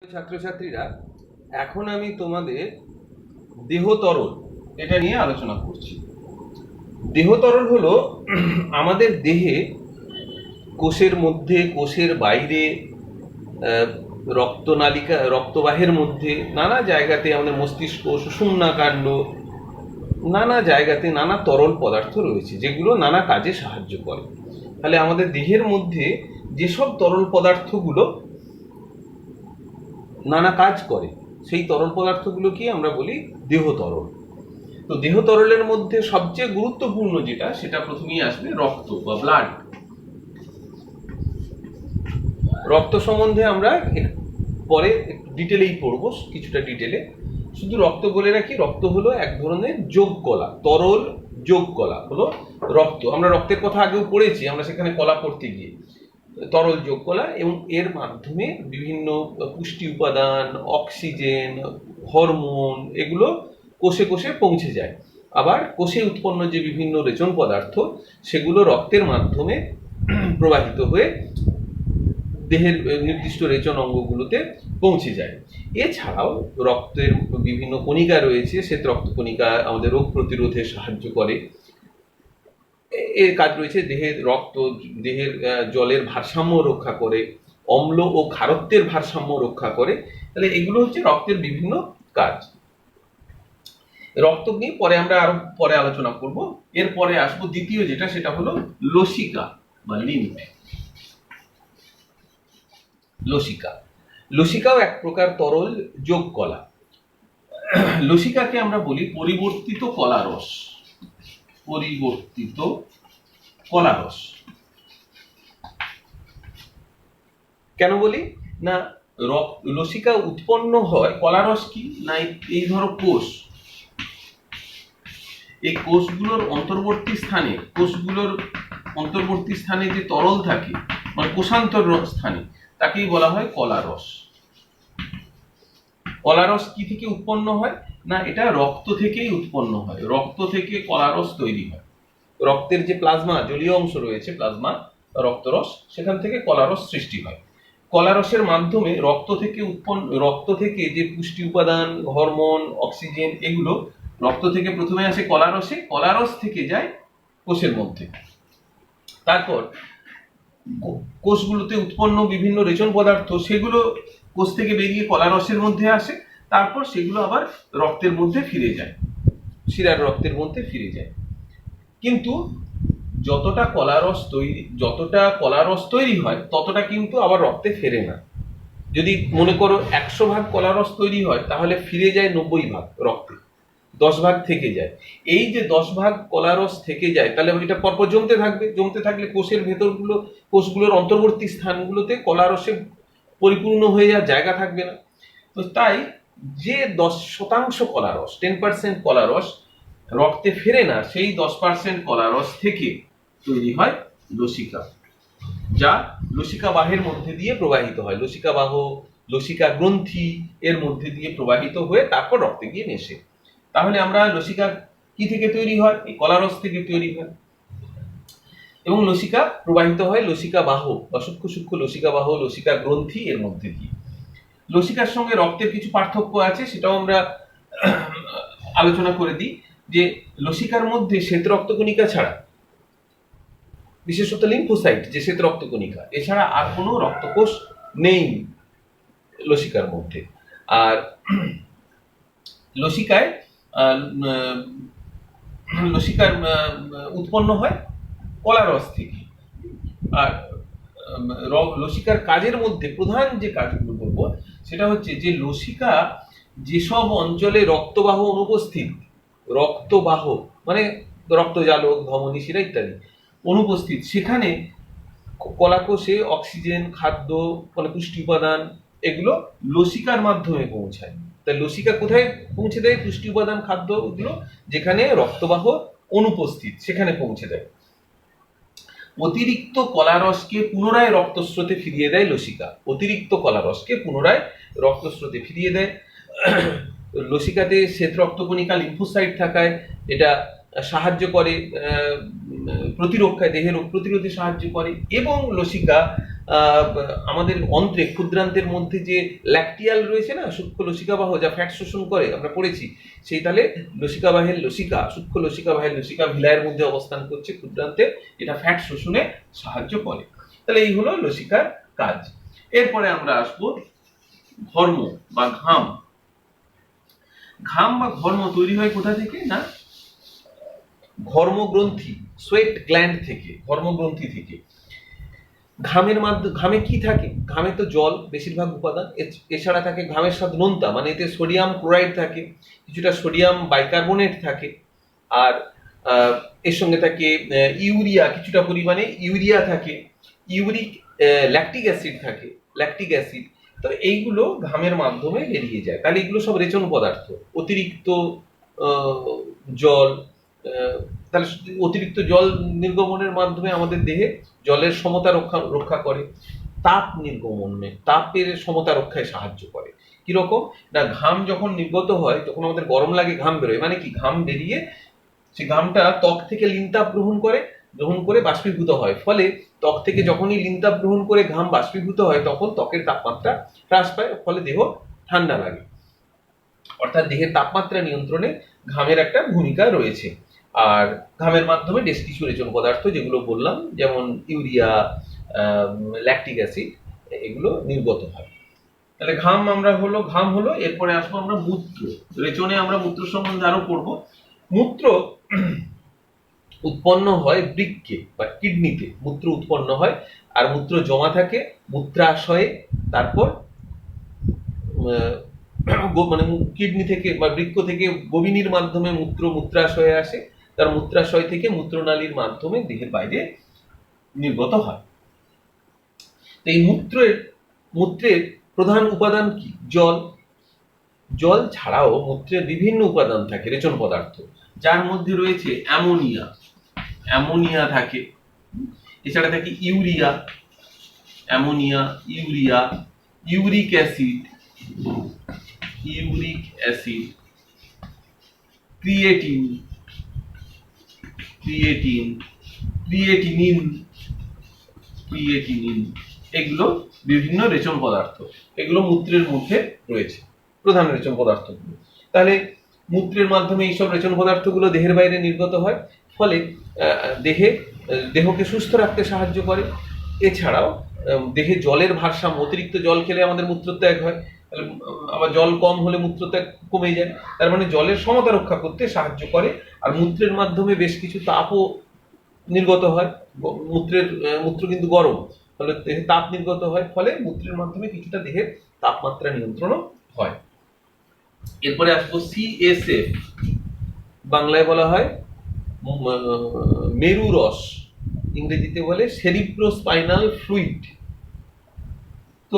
ছাত্রছাত্রীরা, এখন আমি তোমাদের দেহ তরল এটা নিয়ে আলোচনা করছি। দেহ তরল হলো আমাদের দেহে কোষের মধ্যে, কোষের বাইরে, রক্তনালিকা, রক্তবাহের মধ্যে, নানা জায়গাতে, আমাদের মস্তিষ্ক, সুষুম্না কাণ্ড, নানা জায়গাতে নানা তরল পদার্থ রয়েছে যেগুলো নানা কাজে সাহায্য করে। তাহলে আমাদের দেহের মধ্যে যেসব তরল পদার্থগুলো নানা কাজ করে সেই তরল পদার্থগুলোকে আমরা বলি দেহ তরল। তো দেহ তরলের মধ্যে সবচেয়ে গুরুত্বপূর্ণ যেটা, সেটা প্রথমেই আসবে রক্ত বা ব্লাড। রক্ত সম্বন্ধে আমরা পরে ডিটেলেই পড়বো, কিছুটা ডিটেলে। শুধু রক্ত বলে রাখি, রক্ত হলো এক ধরনের যোগ কলা, তরল যোগ কলা হলো রক্ত। আমরা রক্তের কথা আগেও পড়েছি, আমরা সেখানে কলা পড়তে গিয়ে তরল যোগ কলা, এবং এর মাধ্যমে বিভিন্ন পুষ্টি উপাদান, অক্সিজেন, হরমোন এগুলো কোষে কোষে পৌঁছে যায়। আবার কোষে উৎপন্ন যে বিভিন্ন রেচন পদার্থ সেগুলো রক্তের মাধ্যমে প্রবাহিত হয়ে দেহের নির্দিষ্ট রেচন অঙ্গগুলোতে পৌঁছে যায়। এছাড়াও রক্তের বিভিন্ন কণিকা রয়েছে, শ্বেত রক্ত কণিকা আমাদের রোগ প্রতিরোধে সাহায্য করে। এর কাজ রয়েছে দেহের রক্ত, দেহের জলের ভারসাম্য রক্ষা করে, অম্ল ও ক্ষারত্বের ভারসাম্য রক্ষা করে। তাহলে এগুলো হচ্ছে রক্তের বিভিন্ন কাজ। রক্ত নিয়ে পরে আমরা আরো পরে আলোচনা করব। এরপরে আসবো দ্বিতীয় যেটা, সেটা হলো লসিকা বা লিম্ফ। লসিকা, লসিকাও এক প্রকার তরল যোগ কলা। লসিকাকে আমরা বলি পরিবর্তিত কলারস। পরিবর্তিত কলারস কেন বলি না, লসিকা উৎপন্ন হয়, কলারস কি না, এই ধরো কোষ, এই কোষগুলোর অন্তর্বর্তী স্থানে যে তরল থাকে, মানে কোষান্তর স্থানে, তাকেই বলা হয় কলারস। কলারস কি থেকে উৎপন্ন হয় না, এটা রক্ত থেকেই উৎপন্ন হয়। রক্ত থেকে কলারস তৈরি হয়। রক্তের যে প্লাজমা, জলীয় অংশ রয়েছে, প্লাজমা রক্তরস, সেখান থেকে কলারস সৃষ্টি হয়। কলারসের মাধ্যমে রক্ত থেকে যে পুষ্টি উপাদান, হরমোন, অক্সিজেন, এগুলো রক্ত থেকে প্রথমে আসে কলারসে, কলারস থেকে যায় কোষের মধ্যে। তারপর কোষগুলোতে উৎপন্ন বিভিন্ন রেচন পদার্থ, সেগুলো কোষ থেকে বেরিয়ে কলারসের মধ্যে আসে। তারপর সেগুলো আবার রক্তের মধ্যে ফিরে যায়, শিরার রক্তের মধ্যে ফিরে যায়। কিন্তু যতটা কলারস তৈরি হয় ততটা কিন্তু আবার রক্তে ফেরে না। যদি মনে করো 100 ভাগ কলারস তৈরি হয়, তাহলে ফিরে যায় 90 ভাগ রক্তে, 10 ভাগ থেকে যায়। এই যে 10 ভাগ কলারস থেকে যায়, তাহলে এটা পরপর জমতে থাকলে কোষগুলোর অন্তর্বর্তী স্থানগুলোতে কলারসে পরিপূর্ণ হয়ে যাওয়ার জায়গা থাকবে না। তো তাই যে 10% কলারস, 10% কলারস রক্তে ফেরে না, সেই 10% কলারস থেকে তৈরি হয় লসিকা, যা লসিকা বাহের মধ্যে দিয়ে প্রবাহিত হয়। লসিকা বাহ, লসিকা গ্রন্থি এর মধ্যে দিয়ে প্রবাহিত হয়ে তারপর রক্তে গিয়ে মেশে। তাহলে আমরা লসিকা কি থেকে তৈরি হয়, এই কলারস থেকে তৈরি হয়। এবং লসিকা প্রবাহিত হয় লসিকা বাহ বা সূক্ষ্ম সূক্ষ্ম লসিকা বাহ, লসিকা গ্রন্থি এর মধ্যে দিয়ে। লসিকার সঙ্গে রক্তের কিছু পার্থক্য আছে, সেটাও আমরা আলোচনা করে দিই। যে লসিকার মধ্যে শ্বেত রক্তকণিকা ছাড়া, বিশেষত লিম্ফোসাইট যে শ্বেত রক্তকণিকা, এছাড়া আর কোনো রক্তকোষ নেই লসিকার মধ্যে। আর লসিকার উৎপন্ন হয় কলারস থেকে। আর লসিকার কাজের মধ্যে প্রধান যে কাজগুলো বলবো, সেটা হচ্ছে যে লসিকা যেসব অঞ্চলে রক্তবাহ অনুপস্থিত, রক্তবাহ মানে রক্তজালক, ধমনী, শিরা ইত্যাদি অনুপস্থিত, সেখানে কলাকোষে অক্সিজেন, খাদ্য, মানে পুষ্টি উপাদান, এগুলো লসিকার মাধ্যমে পৌঁছায়। তাই লসিকা কোথায় পৌঁছে দেয় পুষ্টি উপাদান, খাদ্য, এগুলো যেখানে রক্তবাহ অনুপস্থিত সেখানে পৌঁছে দেয়। অতিরিক্ত কলারসকে পুনরায় রক্তস্রোতে ফিরিয়ে দেয় লসিকা। অতিরিক্ত কলারসকে পুনরায় রক্তস্রোতে ফিরিয়ে দেয়। লসিকাতে শ্বেত রক্তকণিকা, লিম্ফোসাইট থাকায় এটা সাহায্য করে প্রতিরক্ষায়, দেহের রোগ প্রতিরোধে সাহায্য করে। এবং লসিকা আমাদের অন্ত্রে ক্ষুদ্রান্তের মধ্যে যে ল্যাকটিয়াল রয়েছে না, সূক্ষ্ম লসিকাবাহ, যা ফ্যাট শোষণ করে, আমরা পড়েছি। সেই তাহলে লসিকাবাহের লসিকা, সূক্ষ্ম লসিকাবাহের লসিকা ভিলায়ের মধ্যে অবস্থান করছে ক্ষুদ্রান্তে, এটা ফ্যাট শোষণে সাহায্য করে। তাহলে এই হলো লসিকার কাজ। এরপরে আমরা আসবো ঘর্ম বা ঘাম। ঘাম বা ঘর্ম তৈরি হয় কোথা থেকে? না, ঘর্মগ্রন্থি, সোয়েট গ্ল্যান্ড থেকে, ঘর্মগ্রন্থি থেকে। ঘামের মাধ্যমে, ঘামে কি থাকে? ঘামে তো জল বেশিরভাগ উপাদান, এছাড়া থাকে ঘামের স্বাদ নোনতা, মানে এতে সোডিয়াম ক্লোরাইড থাকে, কিছুটা সোডিয়াম বাইকার্বনেট থাকে, আর এর সঙ্গে থাকে ইউরিয়া, কিছুটা পরিমাণে ইউরিয়া থাকে, ইউরিক ল্যাকটিক অ্যাসিড থাকে, ল্যাকটিক অ্যাসিড। তো এইগুলো ঘামের মাধ্যমে বেরিয়ে যায়। তাহলে এগুলো সব রেচন পদার্থ। অতিরিক্ত জল, তাহলে অতিরিক্ত জল নির্গমনের মাধ্যমে আমাদের দেহে জলের সমতা রক্ষা করে, তাপ নির্গমনে, তাপের সমতা রক্ষায় সাহায্য করে। কিরকম না, ঘাম যখন নির্গত হয় তখন আমাদের গরম লাগে, ঘাম বেরোয়, মানে কি, ঘাম বেরিয়ে সেই ঘামটা ত্বক থেকে লিনতাপ গ্রহণ করে বাষ্পীভূত হয়। ফলে ত্বক থেকে যখনই লিনতাপ গ্রহণ করে ঘাম বাষ্পীভূত হয়, তখন ত্বকের তাপমাত্রা হ্রাস পায়, ফলে দেহ ঠান্ডা লাগে। অর্থাৎ দেহের তাপমাত্রা নিয়ন্ত্রণে ঘামের একটা ভূমিকা রয়েছে। আর ঘামের মাধ্যমে বেশ কিছু রেচন পদার্থ যেগুলো বললাম, যেমন ইউরিয়া, ল্যাকটিক অ্যাসিড, এগুলো নির্গত হয়। তাহলে ঘাম হলো। এরপরে আসবো আমরা মূত্র। রেচনে আমরা মূত্র সম্বন্ধে আরো পড়বো। মূত্র উৎপন্ন হয় বৃক্কে বা কিডনিতে, মূত্র উৎপন্ন হয়, আর মূত্র জমা থাকে মূত্রাশয়ে। তারপর মানে কিডনি থেকে বা বৃক্ক থেকে গোবিনীর মাধ্যমে মূত্রাশয়ে আসে, তার মূত্রাশয় থেকে মূত্রনালীর মাধ্যমে দেহের বাইরে নির্গত হয়। এই মূত্রের প্রধান উপাদান কি? জল। জল ছাড়াও মূত্রের বিভিন্ন উপাদান থাকে, রেচন পদার্থ, যার মধ্যে রয়েছে অ্যামোনিয়া থাকে, এছাড়া থাকে ইউরিয়া, ইউরিক অ্যাসিড, ক্রিয়েটিনিন, এগুলো বিভিন্ন রেচন পদার্থ, এগুলো মূত্রের মধ্যে রয়েছে, প্রধান রেচন পদার্থগুলো। তাহলে মূত্রের মাধ্যমে এইসব রেচন পদার্থগুলো দেহের বাইরে নির্গত হয়, ফলে দেহকে সুস্থ রাখতে সাহায্য করে। এছাড়াও দেহে জলের ভারসাম্য, অতিরিক্ত জল খেলে আমাদের মূত্রত্যাগ হয়, আবার জল কম হলে মূত্রত্যাগ কমে যায়, তার মানে জলের সমতা রক্ষা করতে সাহায্য করে। আর মূত্রের মাধ্যমে বেশ কিছু তাপও নির্গত হয়। মূত্র কিন্তু গরম, ফলে দেহে তাপ নির্গত হয়, ফলে মূত্রের মাধ্যমে কিছুটা দেহের তাপমাত্রা নিয়ন্ত্রণও হয়। এরপরে আসবো সিএসএফ, বাংলায় বলা হয় মেরু রস, ইংরেজিতে বলে সেরিব্রোস্পাইনাল ফ্লুইড। তো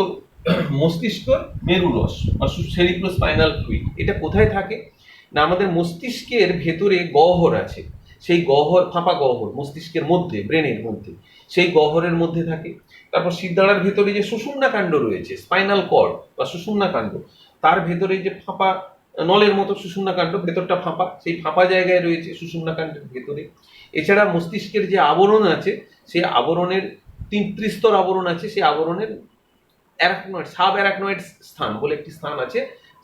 মস্তিষ্কর মেরু রস বা সেরিব্রোস্পাইনাল ফ্লুইড, এটা কোথায় থাকে? না, আমাদের মস্তিষ্কের ভেতরে গহ্বর আছে, সেই গহ্বর, ফাঁপা গহ্বর মস্তিষ্কের মধ্যে, ব্রেনের মধ্যে, সেই গহ্বরের মধ্যে থাকে। তারপর শিরদাঁড়ার ভেতরে যে সুষুম্না কাণ্ড রয়েছে, স্পাইনাল কর্ড বা সুষুম্না কাণ্ড, তার ভেতরে যে ফাঁপা নলের মতো সুষুম্না কাণ্ড, ভেতরটা ফাঁপা, সেই ফাঁপা জায়গায় রয়েছে সুষুম্না কাণ্ডের ভেতরে। এছাড়া মস্তিষ্কের যে আবরণ আছে, সেই আবরণের 3 ত্রিস্তর আবরণ আছে, সেই আবরণের সাব অ্যারাকনয়েড স্থান বলে একটি স্থান আছে,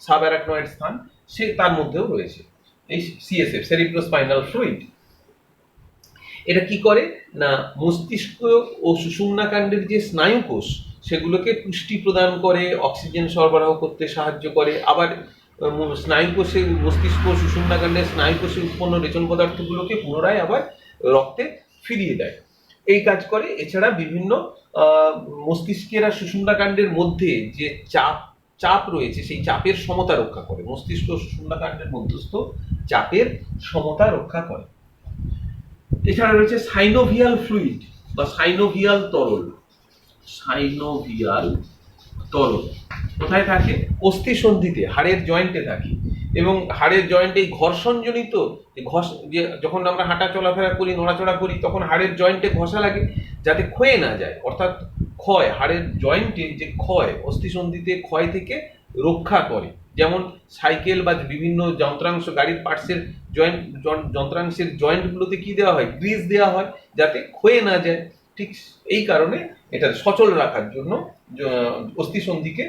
সাব অ্যারাকনয়েড স্থান, সে তার মধ্যেও রয়েছে এই সিএসএফ, সেরিব্রোস্পাইনাল ফ্লুইড। এটা কি করে না, মস্তিষ্ক ও সুষুম্না কাণ্ডের যে স্নায়ুকোষ, সেগুলোকে পুষ্টি প্রদান করে, অক্সিজেন সরবরাহ করতে সাহায্য করে। আবার স্নায়ুকোষে, মস্তিষ্ক ও সুষুম্না কাণ্ডের স্নায়ুকোষে উৎপন্ন রেচন পদার্থগুলোকে পুনরায় আবার রক্তে ফিরিয়ে দেয়, এই কাজ করে। এছাড়া বিভিন্ন মস্তিষ্কের আর সুষুম্না কাণ্ডের মধ্যে যে চাপ রয়েছে, সেই চাপের সমতা রক্ষা করে, মস্তিষ্ক ও সুষুম্না কাণ্ডের মধ্যস্থ চাপের সমতা রক্ষা করে। এছাড়া রয়েছে সাইনোভিয়াল ফ্লুইড বা সাইনোভিয়াল তরল। কোথায় থাকে? অস্থি সন্ধিতে, হাড়ের জয়েন্টে থাকে। এবং হাড়ের জয়েন্টে ঘর্ষণজনিত যে যখন আমরা হাঁটা চলাফেরা করি, নড়াচড়া করি, তখন হাড়ের জয়েন্টে ঘষা লাগে, যাতে ক্ষয়ে না যায়, অর্থাৎ ক্ষয়, হাড়ের জয়েন্টে যে ক্ষয়, অস্থি সন্ধিতে ক্ষয় থেকে রক্ষা করে। যেমন সাইকেল বা বিভিন্ন যন্ত্রাংশ, গাড়ির পার্টসের যন্ত্রাংশের জয়েন্টগুলোতে কি দেওয়া হয়? গ্রিজ দেওয়া হয়, যাতে ক্ষয়ে না যায়। ঠিক এই কারণে এটা সচল রাখার জন্য অস্থিসন্ধিকে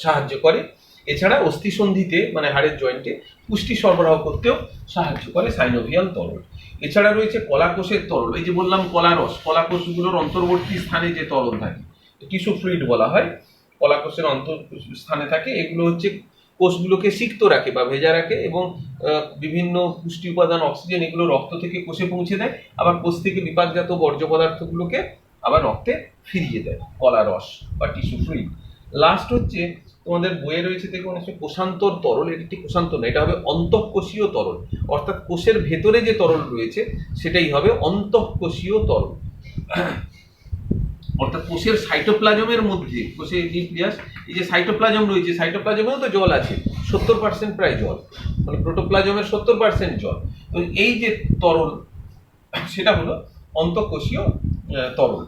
সাহায্য করে। এছাড়া অস্থিসন্ধিতে মানে হাড়ের জয়েন্টে পুষ্টি সরবরাহ করতেও সাহায্য করে সাইনোভিয়াল তরল। এছাড়া রয়েছে কলাকোষের তরল, এই যে বললাম কলারস, কলাকোষগুলোর অন্তর্বর্তী স্থানে যে তরল থাকে টিস্যু ফ্লুইড বলা হয়, কলাকোষের অন্তর স্থানে থাকে। এগুলো হচ্ছে কোষগুলোকে সিক্ত রাখে বা ভেজা রাখে এবং বিভিন্ন পুষ্টি উপাদান অক্সিজেন এগুলো রক্ত থেকে কোষে পৌঁছে দেয়, আবার কোষ থেকে বিপাকজাত বর্জ্য পদার্থগুলোকে আবার রক্তে ফিরিয়ে দেয়, কলারস বা টিস্যু ফ্লুইড। লাস্ট হচ্ছে তোমাদের বইয়ে রয়েছে দেখো অনেক সময় কোষান্তর তরল, এটি একটি কোষান্তর না, এটা হবে অন্তঃকোষীয় তরল, অর্থাৎ কোষের ভেতরে যে তরল রয়েছে সেটাই হবে অন্তঃকোষীয় তরল। অর্থাৎ কোষের সাইটোপ্লাজমের মধ্যে, কোষের নিউক্লিয়াস, এই যে সাইটোপ্লাজম রয়েছে, সাইটোপ্লাজমেও তো জল আছে, 70% প্রায় জল, মানে প্রোটোপ্লাজমের 70% জল। তো এই যে তরল সেটা হলো অন্তঃকোষীয় তরল।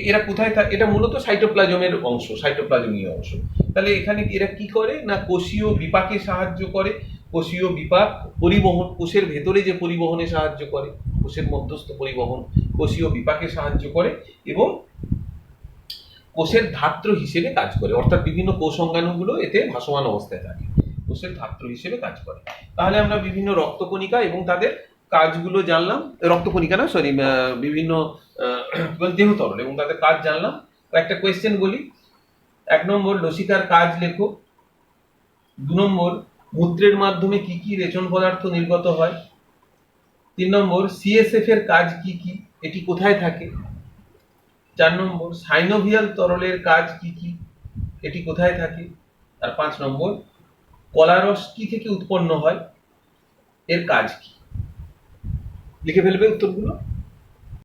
এরা কোথায় থাকে? এটা মূলত সাইটোপ্লাজমের অংশ, সাইটোপ্লাজমীয় অংশ। তাহলে এখানে এরা কি করে না কোষীয় বিপাকে সাহায্য করে, কোষীয় বিপাক পরিবহন, কোষের ভেতরে যে পরিবহনে সাহায্য করে, কোষের মধ্যস্থ পরিবহন কোষীয় বিপাকে সাহায্য করে এবং কোষের ধাত্র হিসেবে কাজ করে, অর্থাৎ বিভিন্ন কোষ অঙ্গাণুগুলো এতে ভাসমান অবস্থায় থাকে, কোষের ধাত্র হিসেবে কাজ করে। তাহলে আমরা বিভিন্ন রক্তকণিকা এবং তাদের কাজগুলো জানলাম, রক্তকণিকা না সরি, বিভিন্ন দেহ তরল এবং তাদের কাজ জানলাম। একটা কোয়েশ্চেন বলি, 1 নম্বর লসিকার কাজ লেখো। 2 নম্বর মূত্রের মাধ্যমে কি কি রেচন পদার্থ নির্গত হয়। 3 নম্বর সিএসএফ এর কাজ কি কি, এটি কোথায় থাকে। 4 নম্বর সাইনোভিয়াল তরলের কাজ কি কি, এটি কোথায় থাকে। আর 5 নম্বর কলারস কি থেকে উৎপন্ন হয়, এর কাজ কি। লিখে ফেলবে উত্তরগুলো।